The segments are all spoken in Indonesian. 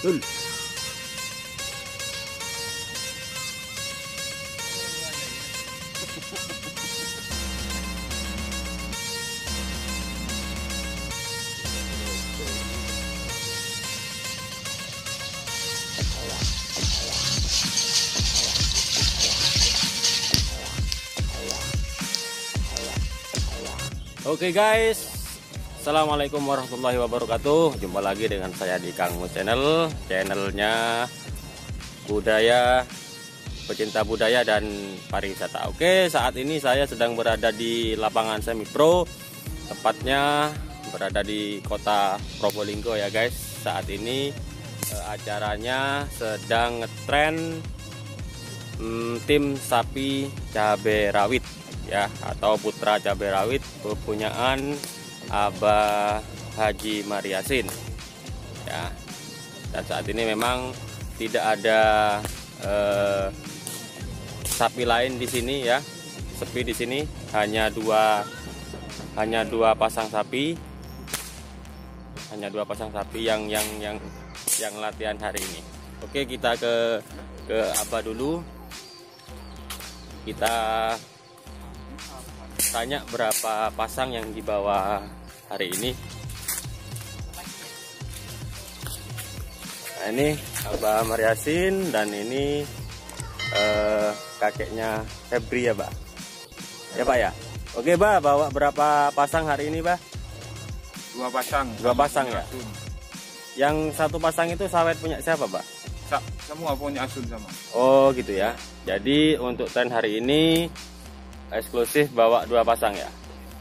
Betul. Oke guys, assalamualaikum warahmatullahi wabarakatuh. Jumpa lagi dengan saya di Kang Mus Channel, channelnya budaya, pecinta budaya dan pariwisata. Oke, saat ini saya sedang berada di lapangan semi pro, tepatnya berada di kota Probolinggo ya guys. Saat ini acaranya sedang ngetren tim sapi cabai rawit ya, atau putra cabai rawit kepunyaan Abah Haji Mariasin ya. Dan saat ini memang tidak ada sapi lain di sini ya, sepi di sini, hanya dua pasang sapi, yang latihan hari ini. Oke, kita ke Abah dulu, kita tanya berapa pasang yang dibawa hari ini. Nah, ini Abah Mariasin dan ini kakeknya Febri ya, Pak. Ya, Pak ya. Oke, Pak, bawa berapa pasang hari ini, Pak? Dua pasang. Dua pasang ya. Asun. Yang satu pasang itu sawet punya siapa, Pak? Semua punya Asun sama. Oh, gitu ya. Jadi untuk tren hari ini eksklusif bawa dua pasang ya.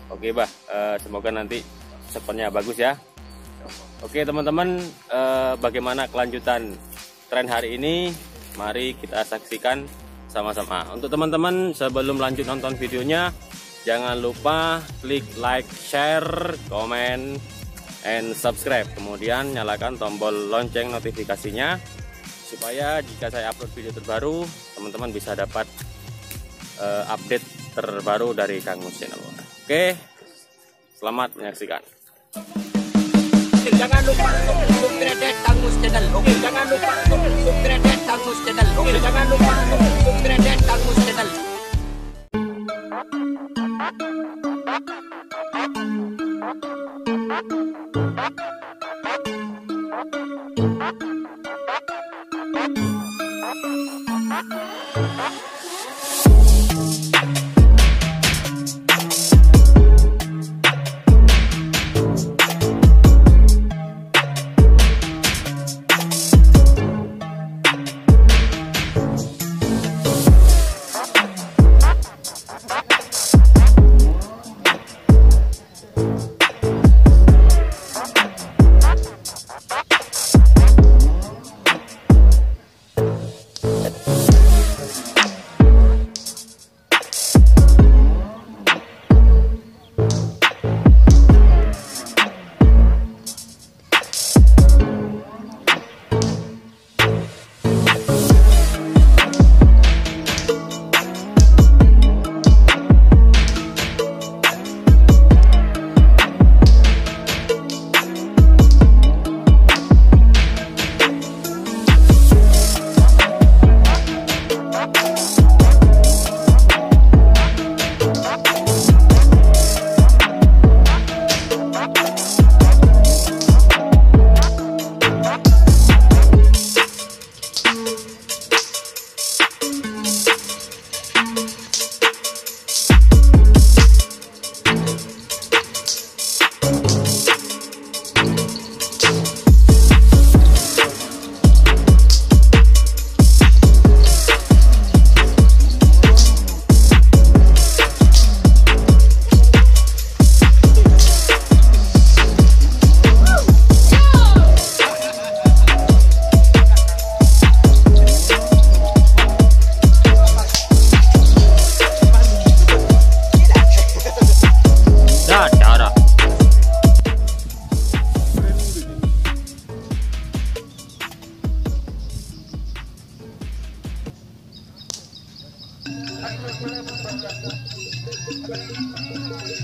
Oke, Bah, semoga nanti sepernya bagus ya. Oke teman-teman, bagaimana kelanjutan tren hari ini? Mari kita saksikan sama-sama. Untuk teman-teman, sebelum lanjut nonton videonya, jangan lupa klik like, share, komen, and subscribe. Kemudian nyalakan tombol lonceng notifikasinya, supaya jika saya upload video terbaru, teman-teman bisa dapat update terbaru dari Kang Mus Channel. Oke, selamat menyaksikan. Jangan lupa untuk subscribe Kang Mus Channel. Oke, jangan lupa untuk subscribe Kang Mus Channel. Oke, jangan lupa untuk subscribe Kang Mus Channel.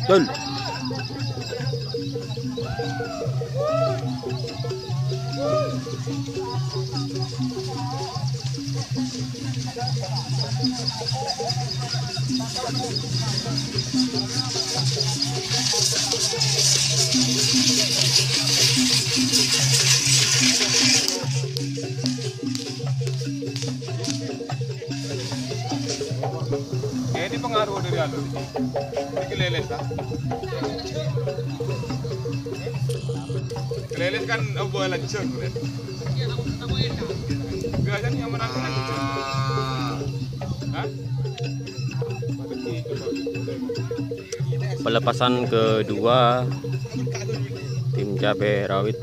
Betul. Ini pengaruh dari anu. Ini keleles kan? Keleles kan boleh lancung kan? Biasanya yang menang lancung. Hah? Pelepasan kedua tim cabai rawit.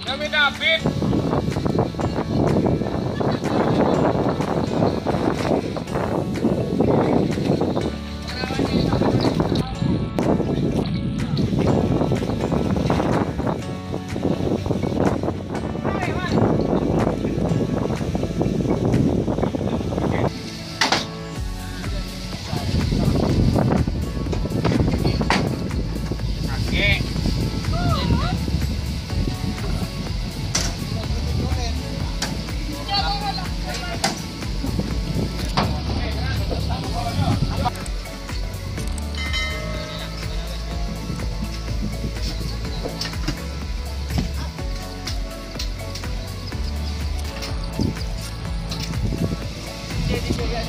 Kami David.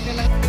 Ini lah.